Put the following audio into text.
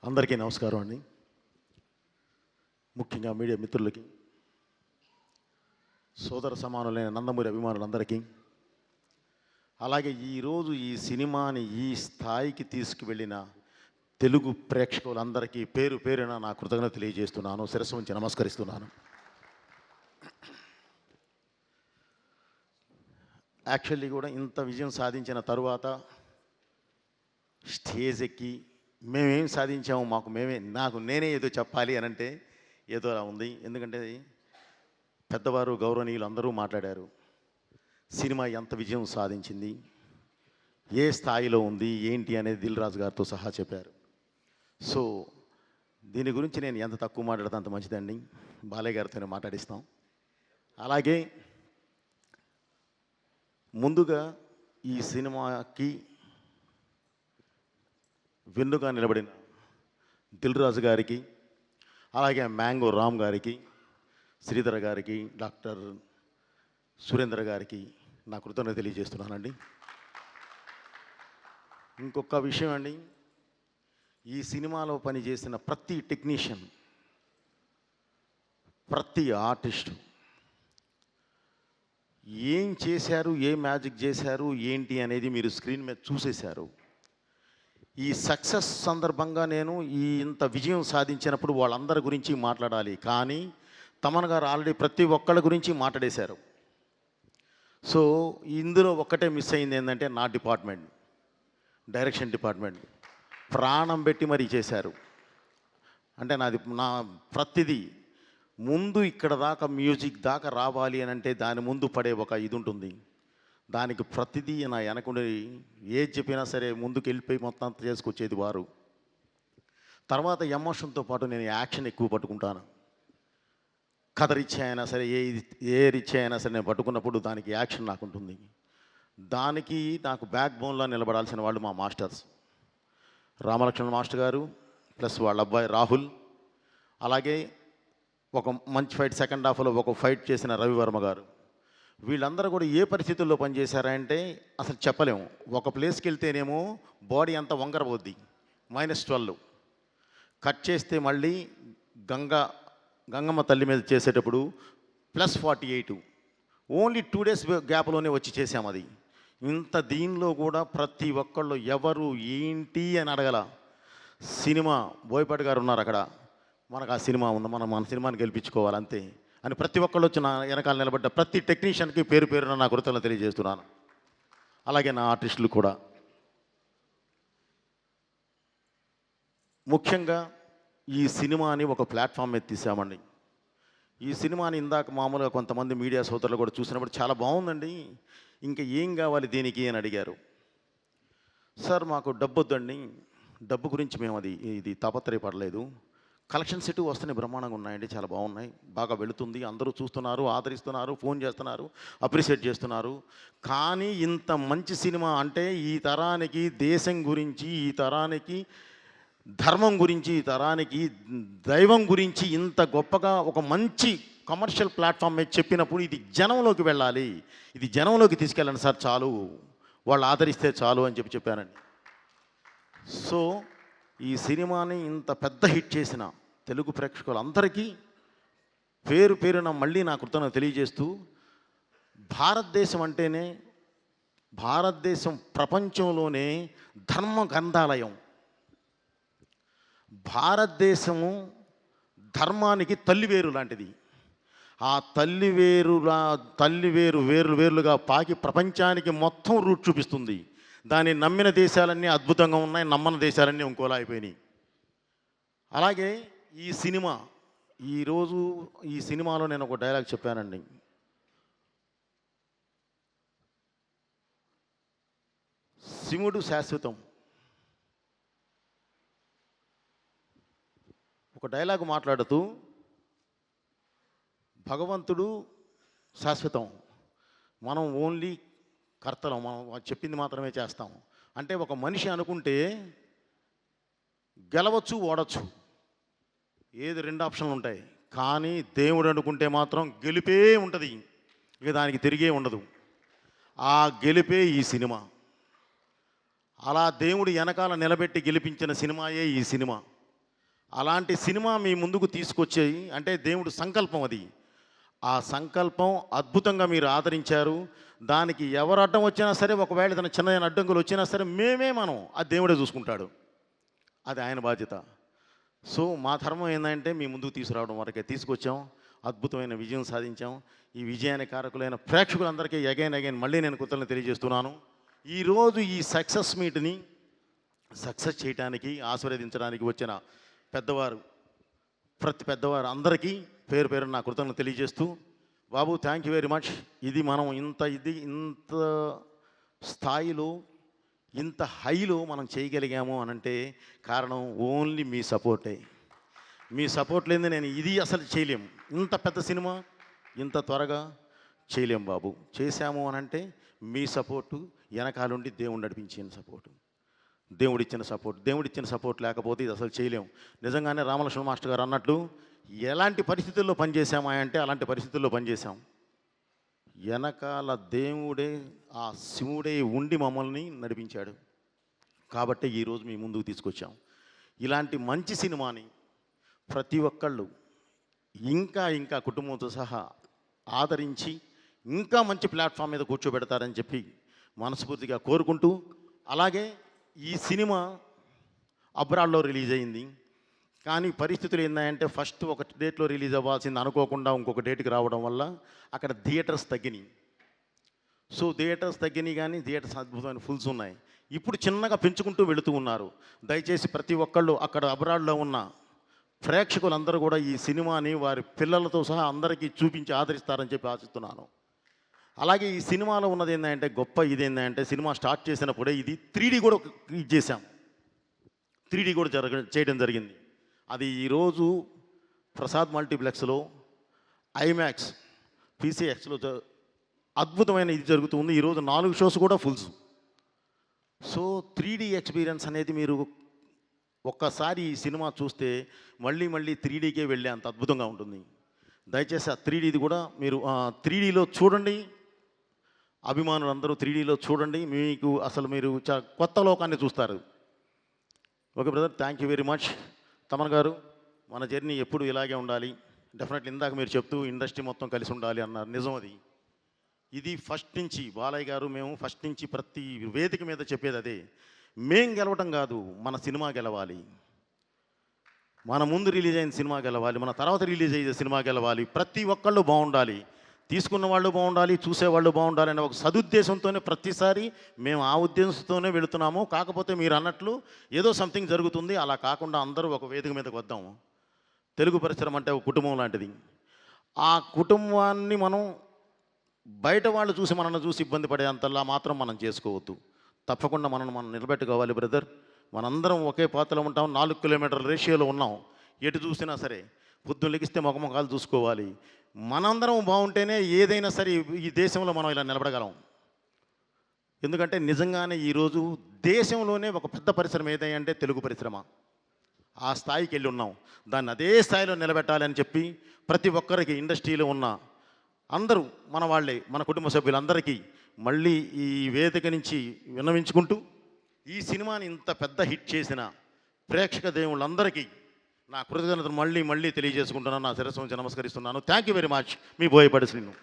అందరికీ నమస్కారం అండి. ముఖ్యంగా మీడియా మిత్రులకి, సోదర సమానులైన నందమూరి అభిమానులందరికీ, అలాగే ఈరోజు ఈ సినిమాని ఈ స్థాయికి తీసుకువెళ్ళిన తెలుగు ప్రేక్షకులందరికీ పేరు పేరున నా కృతజ్ఞత తెలియజేస్తున్నాను. శిరస్సు ఉంచి నమస్కరిస్తున్నాను. యాక్చువల్లీ కూడా ఇంత విజయం సాధించిన తరువాత స్టేజ్ ఎక్కి మేమేం సాధించాము, నేనే ఏదో చెప్పాలి అని అంటే ఏదో అలా ఉంది. ఎందుకంటే పెద్దవారు గౌరవనీయులు అందరూ మాట్లాడారు. సినిమా ఎంత విజయం సాధించింది, ఏ స్థాయిలో ఉంది, ఏంటి అనేది దిల్ రాజు గారితో సహా చెప్పారు. సో దీని గురించి నేను ఎంత తక్కువ మాట్లాడితే అంత మంచిదండి. బాలయ్య గారితోనే మాట్లాడిస్తాం. అలాగే ముందుగా ఈ సినిమాకి వెన్నుగా నిలబడిన దిల్ రాజు గారికి, అలాగే మ్యాంగో రామ్ గారికి, శ్రీధర్ గారికి, డాక్టర్ సురేంద్ర గారికి నా కృతజ్ఞత తెలియజేస్తున్నానండి. ఇంకొక విషయం అండి, ఈ సినిమాలో పనిచేసిన ప్రతి టెక్నీషియన్, ప్రతి ఆర్టిస్టు ఏం చేశారు, ఏ మ్యాజిక్ చేశారు, ఏంటి అనేది మీరు స్క్రీన్ మీద చూసేశారు. ఈ సక్సెస్ సందర్భంగా నేను ఇంత విజయం సాధించినప్పుడు వాళ్ళందరి గురించి మాట్లాడాలి, కానీ తమన్ గారు ఆల్రెడీ ప్రతి ఒక్కళ్ళ గురించి మాట్లాడేశారు. సో ఇందులో ఒక్కటే మిస్ అయింది ఏంటంటే నా డిపార్ట్మెంట్, డైరెక్షన్ డిపార్ట్మెంట్ ప్రాణం పెట్టి మరీ చేశారు. అంటే నా ప్రతిదీ ముందు ఇక్కడ దాకా మ్యూజిక్ దాకా రావాలి అని అంటే దాని ముందు పడే ఒక ఇది ఉంటుంది. దానికి ప్రతిదీ నా వెనకుండి ఏది చెప్పినా సరే ముందుకు వెళ్ళిపోయి మొత్తం అంతా చేసుకొచ్చేది వారు. తర్వాత ఎమోషన్తో పాటు నేను యాక్షన్ ఎక్కువ పట్టుకుంటాను. కథ రిచ్ అయినా సరే, ఏ రిచ్ అయినా సరే నేను పట్టుకున్నప్పుడు దానికి యాక్షన్ నాకు ఉంటుంది. దానికి నాకు బ్యాక్ బోన్లో నిలబడాల్సిన వాళ్ళు మా మాస్టర్స్ రామలక్ష్మణ్ మాస్టర్ గారు, ప్లస్ వాళ్ళ అబ్బాయి రాహుల్, అలాగే ఒక మంచి ఫైట్ సెకండ్ హాఫ్లో ఒక ఫైట్ చేసిన రవివర్మ గారు. వీళ్ళందరూ కూడా ఏ పరిస్థితుల్లో పనిచేశారంటే అసలు చెప్పలేము. ఒక ప్లేస్కి వెళ్తేనేమో బాడీ అంతా వంకరబోద్ది, -12 కట్ చేస్తే మళ్ళీ గంగమ్మ తల్లి మీద చేసేటప్పుడు +48 ఓన్లీ 2 days గ్యాప్లోనే వచ్చి చేసాం. అది ఇంత దీనిలో కూడా ప్రతి ఒక్కళ్ళు ఎవరు ఏంటి అని అడగల. సినిమా బోయపాటి గారు ఉన్నారు అక్కడ, మనకు ఆ సినిమా ఉంది, మన సినిమాని గెలిపించుకోవాలి అంతే అని ప్రతి ఒక్కళ్ళు వచ్చి నా వెనకాల నిలబడ్డ ప్రతి టెక్నీషియన్కి పేరు పేరున నా కృతజ్ఞతలు తెలియజేస్తున్నాను. అలాగే నా ఆర్టిస్టులు కూడా. ముఖ్యంగా ఈ సినిమాని ఒక ప్లాట్ఫామ్ మీద తీసామండి. ఈ సినిమాని ఇందాక మామూలుగా కొంతమంది మీడియా సోదరులు కూడా చూసినప్పుడు చాలా బాగుందండి, ఇంకా ఏం కావాలి దీనికి అని అడిగారు. సార్ మాకు డబ్బు వద్దండి, డబ్బు గురించి మేము ఇది తాపత్రయపడలేదు. కలెక్షన్స్ ఇటు వస్తున్నాయి, బ్రహ్మాండంగా ఉన్నాయండి, చాలా బాగున్నాయి, బాగా వెళుతుంది, అందరూ చూస్తున్నారు, ఆదరిస్తున్నారు, ఫోన్ చేస్తున్నారు, అప్రిషియేట్ చేస్తున్నారు. కానీ ఇంత మంచి సినిమా అంటే ఈ తరానికి దేశం గురించి, ఈ తరానికి ధర్మం గురించి, ఈ తరానికి దైవం గురించి ఇంత గొప్పగా ఒక మంచి కమర్షియల్ ప్లాట్ఫామ్ మీద చెప్పినప్పుడు ఇది జనంలోకి వెళ్ళాలి, ఇది జనంలోకి తీసుకెళ్ళండి సార్, చాలు వాళ్ళు ఆదరిస్తే చాలు అని చెప్పానండి. సో ఈ సినిమాని ఇంత పెద్ద హిట్ చేసిన తెలుగు ప్రేక్షకులందరికీ పేరు పేరున మళ్ళీ నా కృతజ్ఞత తెలియజేస్తూ, భారతదేశం ప్రపంచంలోనే ధర్మ గ్రంథాలయం. భారతదేశము ధర్మానికి తల్లివేరు లాంటిది. ఆ తల్లివేరు వేర్లుగా పాకి ప్రపంచానికి మొత్తం రూట్ చూపిస్తుంది. దాన్ని నమ్మిన దేశాలన్నీ అద్భుతంగా ఉన్నాయి, నమ్మని దేశాలన్నీ ఇంకోలా అయిపోయినాయి. అలాగే ఈరోజు ఈ సినిమాలో నేను ఒక డైలాగ్ చెప్పానండి. శివుడు శాశ్వతం. ఒక డైలాగ్ మాట్లాడుతూ భగవంతుడు శాశ్వతం, మనం ఓన్లీ కర్తలం, మనం చెప్పింది మాత్రమే చేస్తాం. అంటే ఒక మనిషి అనుకుంటే గెలవచ్చు, ఓడచ్చు, ఏది 2 ఆప్షన్లు ఉంటాయి. కానీ దేవుడు అనుకుంటే మాత్రం గెలిపే ఉంటుంది, ఇక దానికి తిరిగే ఉండదు. ఆ గెలిపే ఈ సినిమా. అలా దేవుడు వెనకాల నిలబెట్టి గెలిపించిన సినిమాయే ఈ సినిమా. అలాంటి సినిమా మీ ముందుకు తీసుకొచ్చి అంటే దేవుడు సంకల్పం అది. ఆ సంకల్పం అద్భుతంగా మీరు ఆదరించారు. దానికి ఎవరు అడ్డం వచ్చినా సరే, ఒకవేళ ఏదైనా చిన్న అడ్డంకులు వచ్చినా సరే మనం ఆ దేవుడే చూసుకుంటాడు. అది ఆయన బాధ్యత. సో మా ధర్మం ఏంటంటే మీ ముందుకు తీసుకురావడం వరకే తీసుకొచ్చాం. అద్భుతమైన విజయం సాధించాం. ఈ విజయానికి కారకులైన ప్రేక్షకులందరికీ అగైన్ మళ్ళీ నేను కృతజ్ఞతలు తెలియజేస్తున్నాను. ఈరోజు ఈ సక్సెస్ మీట్ని సక్సెస్ చేయడానికి ఆశీర్వదించడానికి వచ్చిన పెద్దవారు, ప్రతి పెద్దవారు అందరికీ పేరు పేరు నా కృతజ్ఞతలు తెలియజేస్తూ, బాబు థ్యాంక్ యూ వెరీ మచ్. ఇది మనం ఇంత స్థాయిలో ఇంత హైలో మనం చేయగలిగాము అనంటే కారణం ఓన్లీ మీ సపోర్టే. మీ సపోర్ట్ లేని నేను ఇది అసలు చేయలేము. ఇంత పెద్ద సినిమా ఇంత త్వరగా చేయలేము బాబు. చేశాము అనంటే మీ సపోర్టు, వెనకాలండి దేవుడు నడిపించిన సపోర్టు, దేవుడిచ్చిన సపోర్ట్ లేకపోతే ఇది అసలు చేయలేము. నిజంగానే రామలక్ష్మణ మాస్టర్ గారు అన్నట్లు ఎలాంటి పరిస్థితుల్లో పనిచేసామా అంటే అలాంటి పరిస్థితుల్లో పనిచేసాం. వెనకాల దేవుడే, ఆ శివుడే ఉండి మమ్మల్ని నడిపించాడు. కాబట్టి ఈరోజు మీ ముందుకు తీసుకొచ్చాం. ఇలాంటి మంచి సినిమాని ప్రతి ఒక్కళ్ళు ఇంకా కుటుంబంతో సహా ఆదరించి ఇంకా మంచి ప్లాట్ఫామ్ మీద కూర్చోబెడతారని చెప్పి మనస్ఫూర్తిగా కోరుకుంటూ, అలాగే ఈ సినిమా అబ్రాడ్లో రిలీజ్ అయింది. కానీ పరిస్థితులు ఏంటంటే ఫస్ట్ ఒక డేట్లో రిలీజ్ అవ్వాల్సింది అనుకోకుండా ఇంకొక డేట్కి రావడం వల్ల అక్కడ థియేటర్స్ తగ్గినాయి. సో థియేటర్స్ తగ్గినాయి, కానీ థియేటర్స్ అద్భుతమైన ఫుల్స్ ఉన్నాయి. ఇప్పుడు చిన్నగా పెంచుకుంటూ వెళుతూ ఉన్నారు. దయచేసి ప్రతి ఒక్కళ్ళు అక్కడ అబ్రాడ్లో ఉన్న ప్రేక్షకులందరూ కూడా ఈ సినిమాని వారి పిల్లలతో సహా అందరికీ చూపించి ఆదరిస్తారని చెప్పి ఆశిస్తున్నాను. అలాగే ఈ సినిమాలో ఉన్నది ఏంటంటే గొప్ప ఇదేంటంటే సినిమా స్టార్ట్ చేసినప్పుడే ఇది 3D కూడా ఇది చేశాం. 3D కూడా చేయడం జరిగింది. అది ఈరోజు ప్రసాద్ మల్టీప్లెక్స్లో, ఐమాక్స్, పీసీఎక్స్లో అద్భుతమైన ఇది జరుగుతుంది. ఈరోజు 4 షోస్ కూడా ఫుల్స్. సో 3D ఎక్స్పీరియన్స్ అనేది మీరు ఒక్కసారి ఈ సినిమా చూస్తే మళ్ళీ 3Dకే వెళ్ళే అంత అద్భుతంగా ఉంటుంది. దయచేసి ఆ 3Dది కూడా మీరు 3Dలో చూడండి. అభిమానులు అందరూ 3Dలో చూడండి. మీకు అసలు మీరు కొత్త లోకాన్ని చూస్తారు. Okay brother, thank you very much. Thaman గారు, మన జర్నీ ఎప్పుడు ఇలాగే ఉండాలి. డెఫినెట్లీ ఇందాక మీరు చెప్తూ ఇండస్ట్రీ మొత్తం కలిసి ఉండాలి అన్నారు. నిజం అది. ఇది ఫస్ట్ నుంచి బాలయ్య గారు మేము ఫస్ట్ నుంచి ప్రతి వేదిక మీద చెప్పేది అదే. మేం గెలవటం కాదు, మన సినిమా గెలవాలి. మన ముందు రిలీజ్ అయిన సినిమా గెలవాలి, మన తర్వాత రిలీజ్ అయ్యే సినిమా గెలవాలి. ప్రతి ఒక్కళ్ళు బాగుండాలి, తీసుకున్న వాళ్ళు బాగుండాలి, చూసేవాళ్ళు బాగుండాలి అనే ఒక సదుద్దేశంతోనే ప్రతిసారి మేము ఆ ఉద్దేశంతోనే వెళుతున్నాము. కాకపోతే మీరు అన్నట్లు ఏదో సంథింగ్ జరుగుతుంది. అలా కాకుండా అందరూ ఒక వేదిక మీదకి వద్దాము. తెలుగు పరిశ్రమ అంటే ఒక కుటుంబం లాంటిది. ఆ కుటుంబాన్ని మనం బయట వాళ్ళు చూసి మనల్ని చూసి ఇబ్బంది పడేంతలా మాత్రం మనం చేసుకోవద్దు. తప్పకుండా మనం నిలబెట్టుకోవాలి బ్రదర్. మనందరం ఒకే పాత్రలో ఉంటాం. 4 కిలోమీటర్ల రేషియోలో ఉన్నాం. ఎటు చూసినా సరే పొద్దున్న లెగిస్తే ముఖముఖాలు చూసుకోవాలి. మనందరం బాగుంటేనే ఏదైనా సరే ఈ దేశంలో మనం ఇలా నిలబడగలం. ఎందుకంటే నిజంగానే ఈరోజు దేశంలోనే ఒక పెద్ద పరిశ్రమ ఏదంటే తెలుగు పరిశ్రమ. ఆ స్థాయికి వెళ్ళి ఉన్నాం. దాన్ని అదే స్థాయిలో నిలబెట్టాలని చెప్పి ప్రతి ఒక్కరికి ఇండస్ట్రీలో ఉన్న అందరూ మన వాళ్ళే, మన కుటుంబ సభ్యులందరికీ మళ్ళీ ఈ వేదిక నుంచి విన్నవించుకుంటూ, ఈ సినిమాని ఇంత పెద్ద హిట్ చేసిన ప్రేక్షక దేవుళ్ళందరికీ నా కృతజ్ఞతను మళ్ళీ తెలియజేసుకుంటున్నాను. నా శిరస్సు నుంచి నమస్కరిస్తున్నాను. Thank you very much. Me Boyapati Srinu.